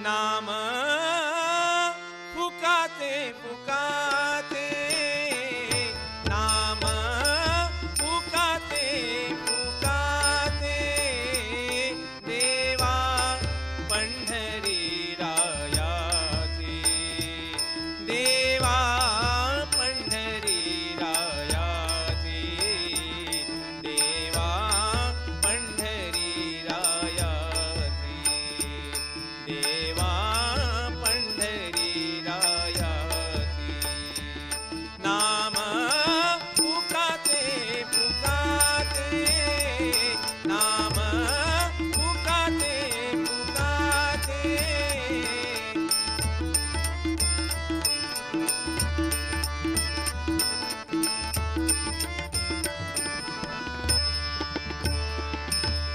नाम पुकाते पुकाते, नाम पुकाते पुकाते, देवा पंढरी रायाची, देवा पंढरी रायाची, देवा पंढरी रायाची, देवा पंढरी रायाची, नाम पुकाते पुकाते, नाम पुकाते पुकाते,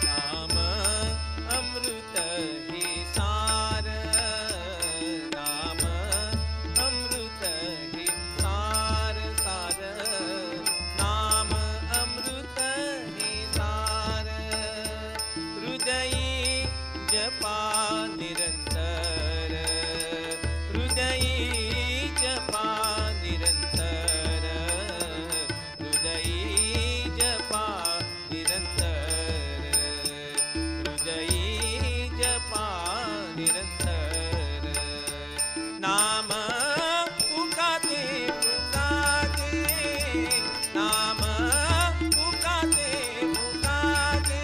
नाम अमृत ही सार, नाम अमृत ही सार सार, नाम अमृत ही सार, हृदयी जपा निरंतर, हृदयी जपा निरंतर, हृदयी जपा निरंतर, हृदयी जपा निरंतर, नाम पुकाते पुकाते, नाम पुकाते पुकाते,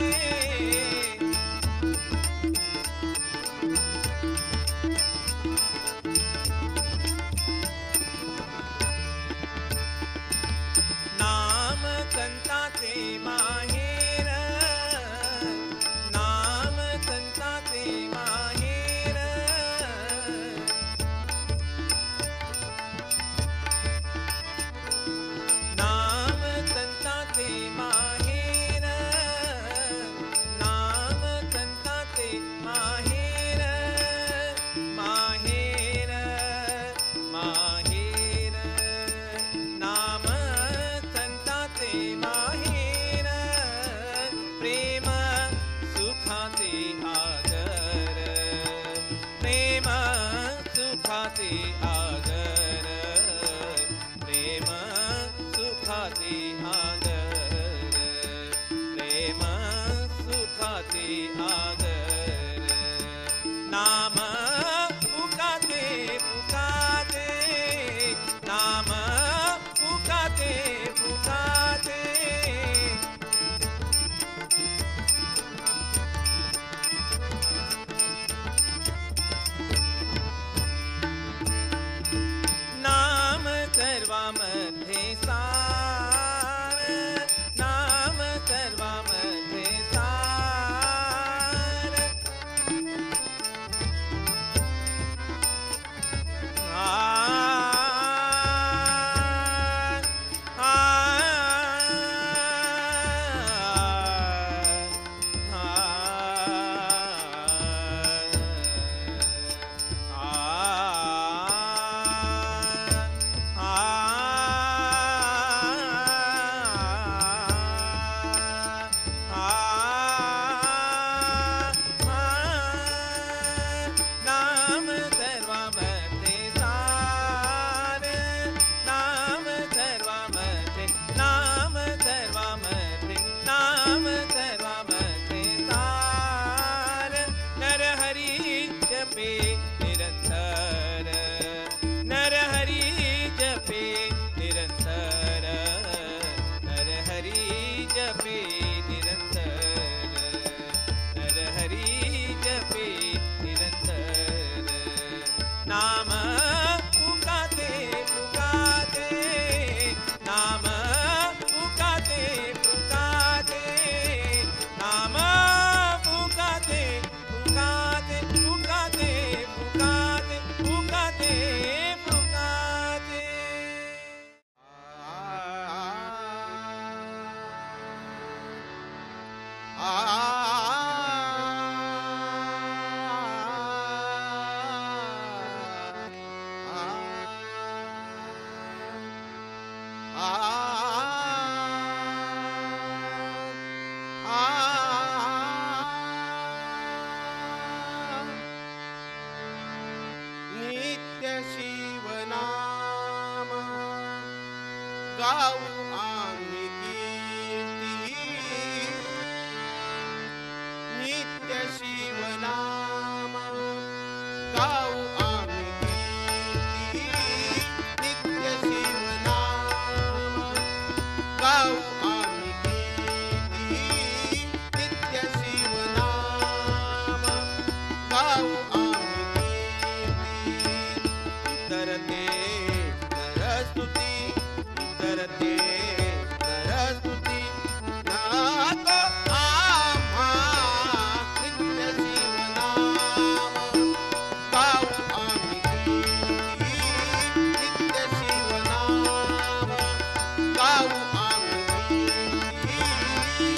नाम संताचे माहेर, नाम संताचे माहेर, नाम संताचे माहेर, नाम संताचे माहेर, माहेर माहेर, नाम संताचे माहेर, प्रेम सुखाचे आगर, प्रेम सुखाचे आगर, प्रेम सुखाचे आगर, प्रेम सुखाचे आगर, नाम पुकाते पुकाते, नाम पुकाते पुकाते, नाम सर्वामध्ये सार, नाम सर्वामध्ये सार, आ आ नाम सर्वामध्ये सार, नाम सर्वामध्ये, नाम सर्वामध्ये, नाम सर्वामध्ये सार, नरहरी जपे निरंतर, नरहरी जपे निरंतर, नरहरी जपे निरंतर, नरहरी जपे निरंतर, नाम पुकाते पुकाते, नाम पुकाते पुकाते, नाम पुकाते पुकाते पुकाते पुकाते पुकाते पुकाते, आ शिवनाम गाऊ आम्ही कीर्ती नित्य शिवनाम गाऊ आम्ही कीर्ती नित्य शिवनाम गाऊ आम्ही कीर्ती नित्य शिवनाम गाऊ आम्ही कीर्ती इतरते नरस्तुती नाको आम्हा नित्य शिवनाम गाऊ आम्ही कीर्ती नित्य शिवनाम गाऊ आम्ही कीर्ती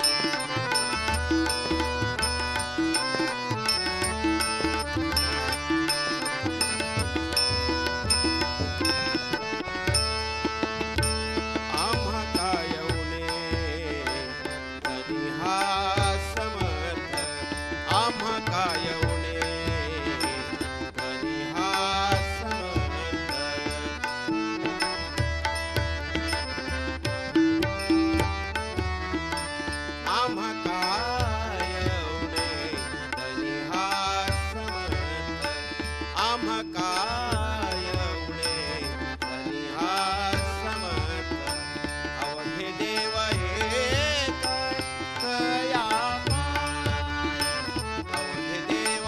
आम्हा कायवणे तरी हा समर्थ आम्हा कायवणे तरी हा समर्थ आम्हा कायवणे तरी हा समर्थ आम्हा कायवणे तरी हा समर्थ अवघे देव एक तया पाय अवघे देव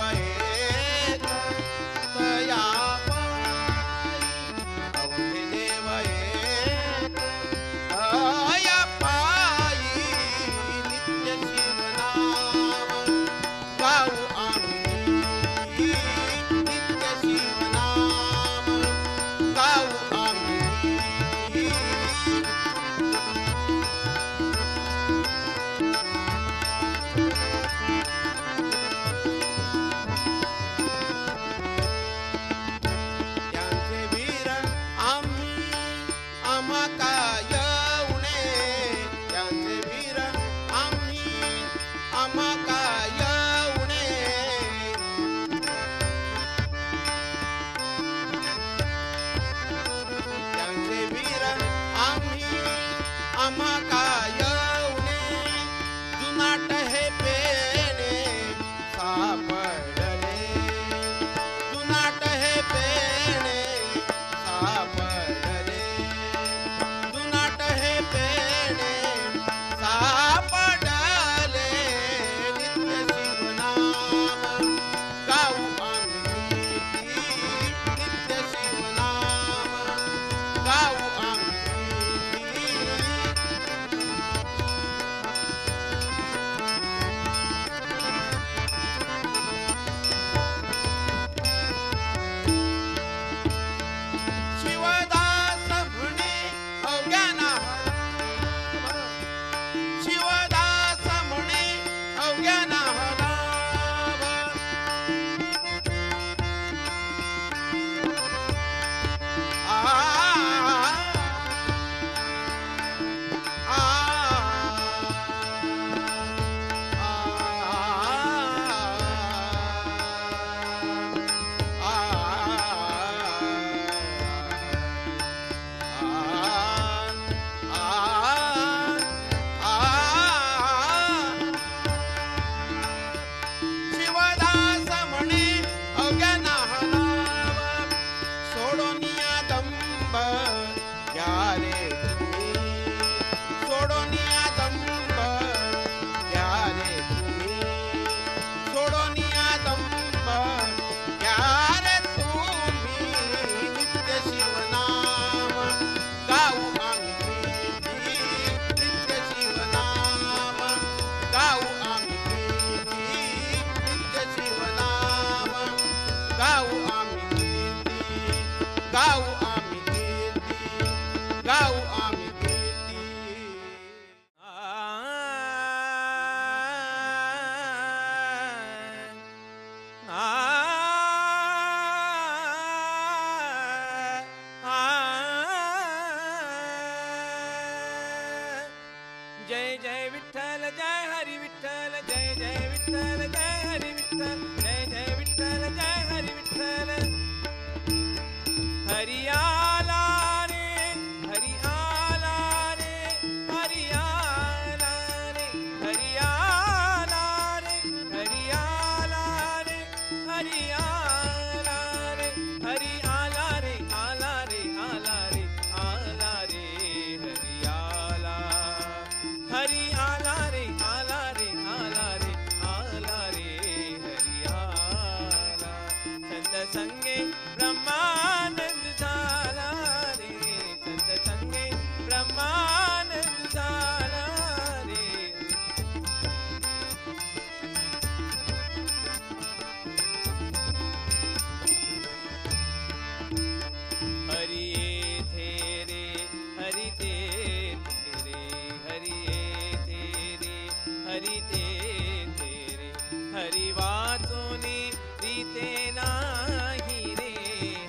वाचोनी रीते नाही रे,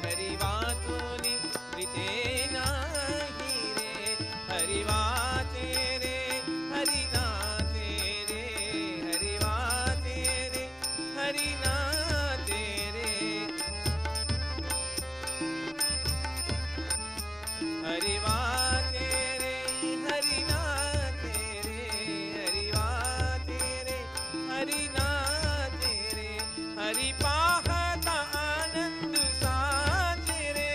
हरी वाचोनी रीते नाही रे, हरी वाचे रे, हरी नाचे रे, हरी वाचे रे, हरी नाचे रे, हरी वाचे रे, हरी नाचे रे, हरी वाचे रे, हरी नाचे रे, हरी पाहता आनंद साचे रे,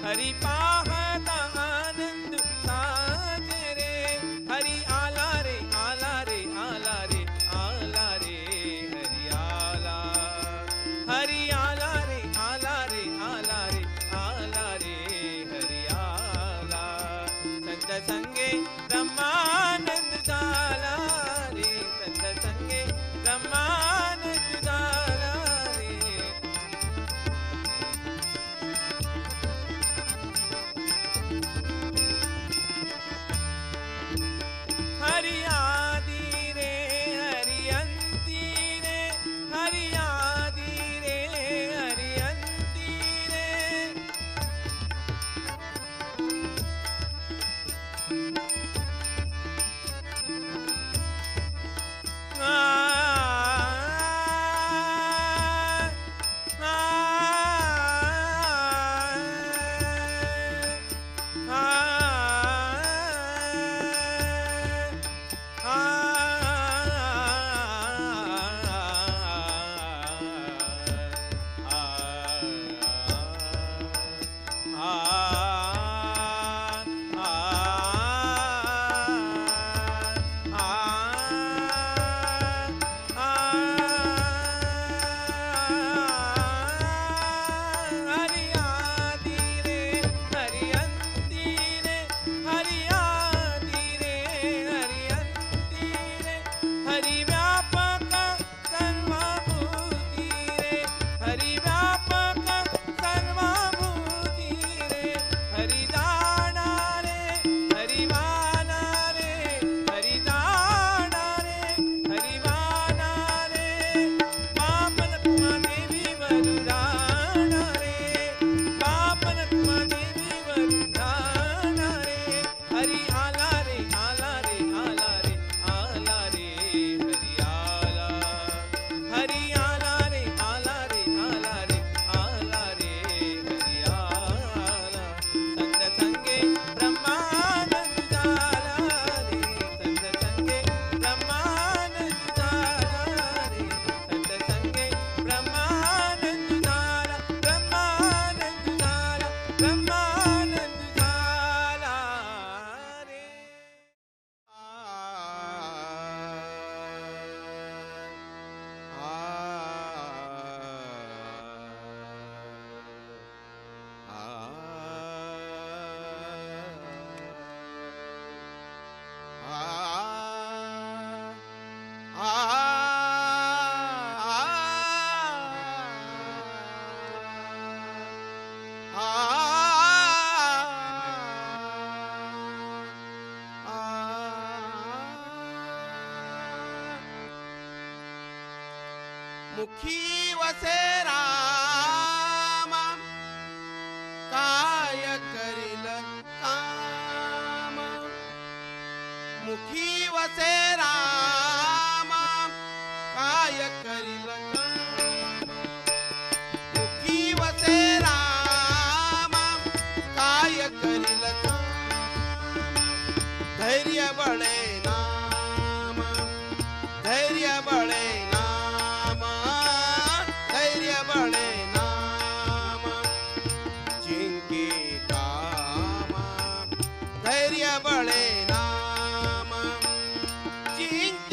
हरी पाहता आनंद साचे रे, हरी आला रे, आला रे, आला रे, आला रे, हरी आला, हरी आला रे, आला रे, आला रे, आला रे, हरी आला. संत संगे ब्रह्मानंद झाला रे, संत संगे ब्रह्मानंद झाला रे. हरि आदि रे, हरि अंती रे, हरि आदि रे, हरि अंती रे. मुखी वसे रामा काय करील काम, मुखी वसे रामा काय करील काम, मुखी वसे रामा काय करील काम, धैर्य बळे नाम, धैर्य बळे नाम, धैर्य बळे नाम, जिंके काम, धैर्य बळे नाम, जिंके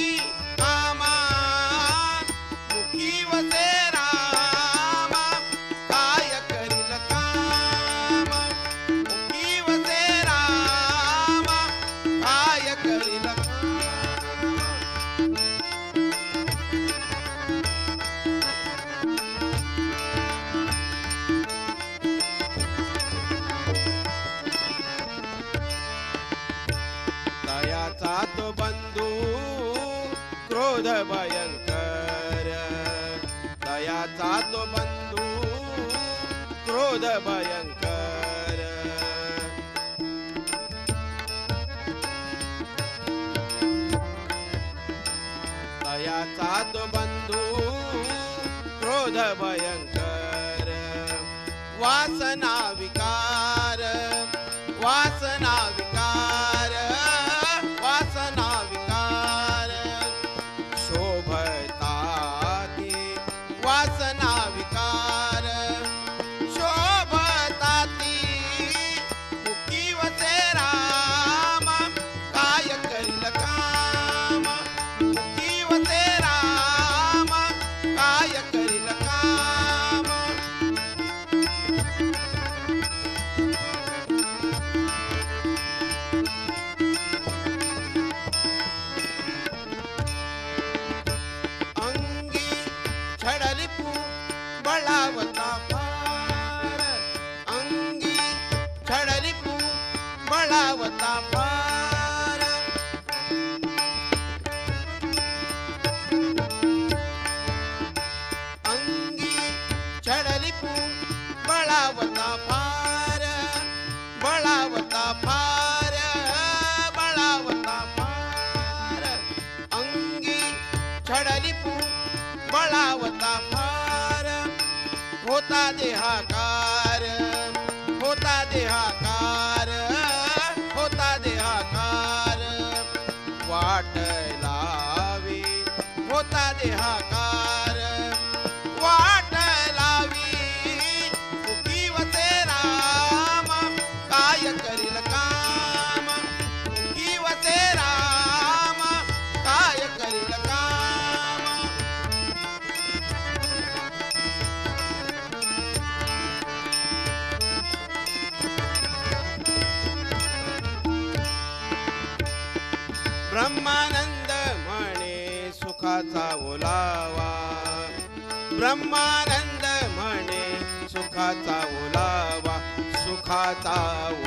तयाचा तो बंधू क्रोध भयंकर तयाचा तो बंधू क्रोध भयंकर वासना विकार वासना विकार वासना विकार शोभताती वासना विकार शोभताती मुखी वसे राम काय करील काम मुखी वसे राम काय करील काम बळावता फार अंगी छडरिपू बळावता फार अंगी छडरिपू बळावता फार बळावता फार बळावता फार अंगी छडरिपू बळावता फार होता देहाकार होता देहाकार होता देहाकार वाट लावी होता देहाकार वाट लावी मुखी वसे राम काय करील काम मुखी वसे राम काय करील काम ब्रह्मानंद म्हणे सुखाचा ओलावा ब्रह्मानंद म्हणे सुखाचा ओलावा सुखाचा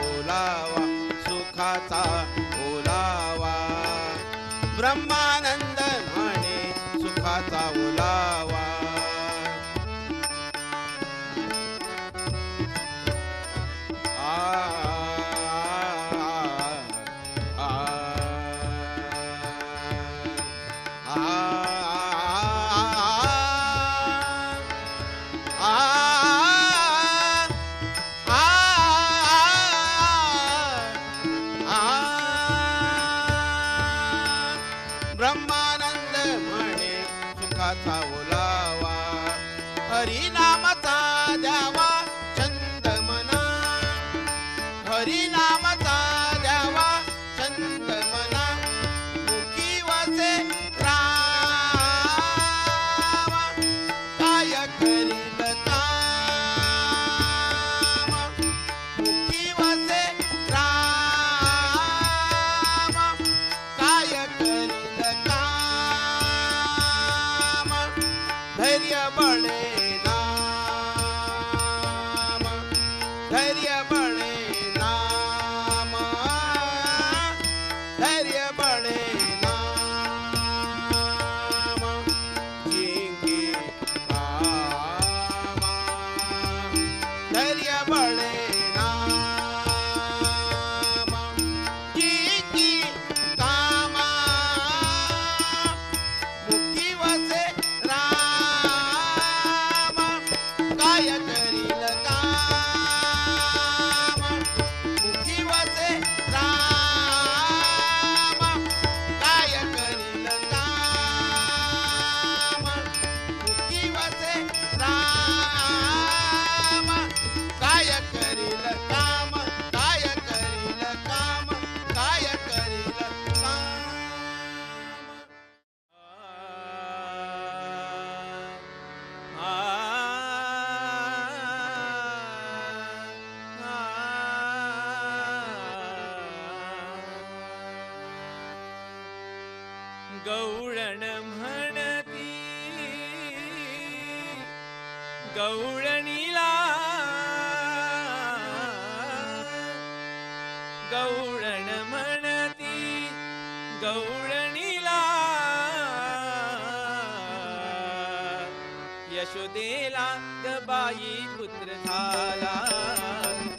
ओलावा सुखाचा ओलावा ब्रह्मानंद म्हणे सुखाचा ओलावा ब्रह्मानंद म्हणे सुखाचा ओलावा हरिनामाचा द्यावा छंद मना हरिनामाचा द्यावा छंद मना मुखी वसे राम काय करील काम मुखी वसे राम काय करील काम धैर्य बळे नाम धैर्य बळे नाम धैर्य बळे नाम जिंकी काम धैर्य बळे नाम जिंकी काम मुखी वसे राम काय करील काम मुखी वसे राम काय करील काम मुखी वसे राम काय करील काम काय करील काम काय करील काम गौळण म्हणती गौळणीला गौळण म्हणती गौळणीला यशोदेला ग बाई पुत्र झाला,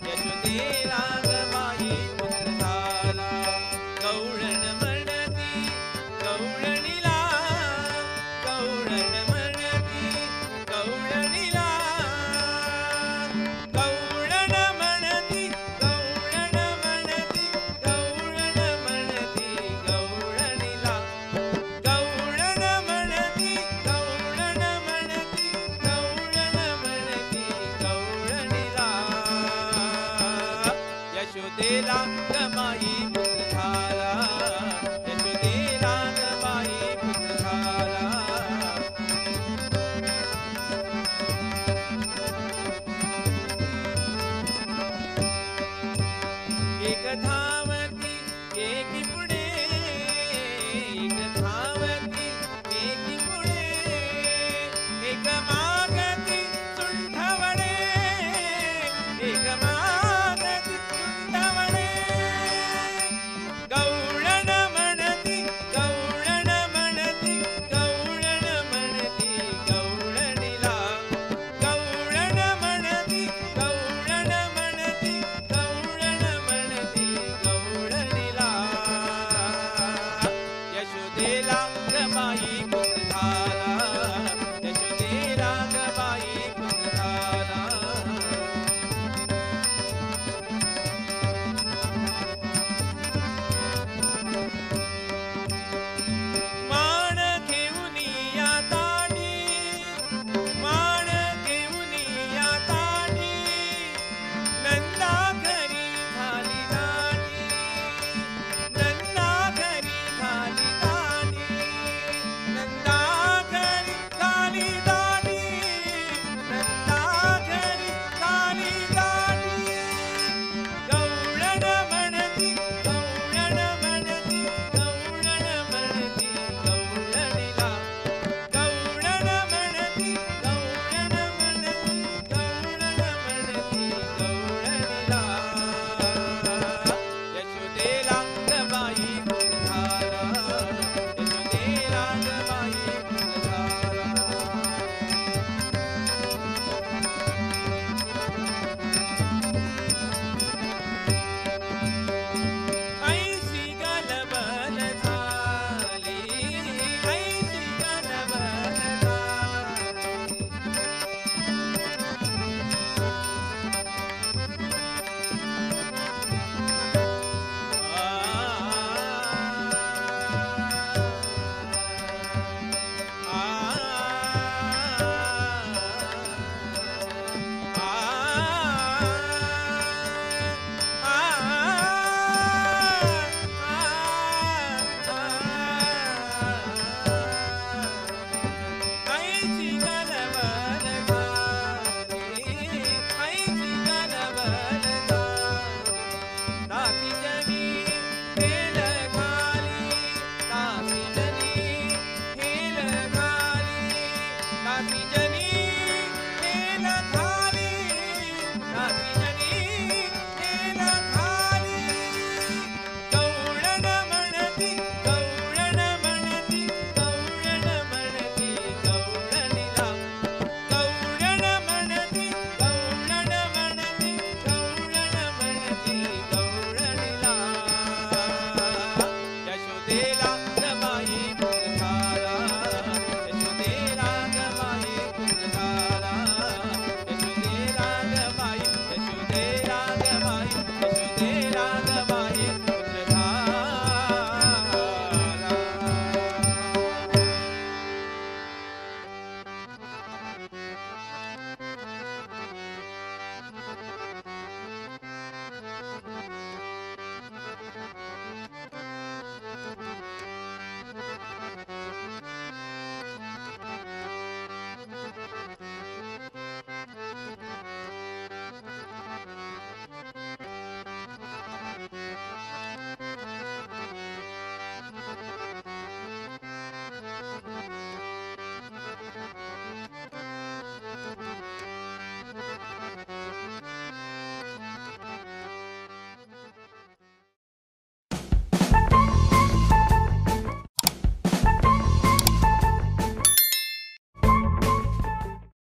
यशोदेला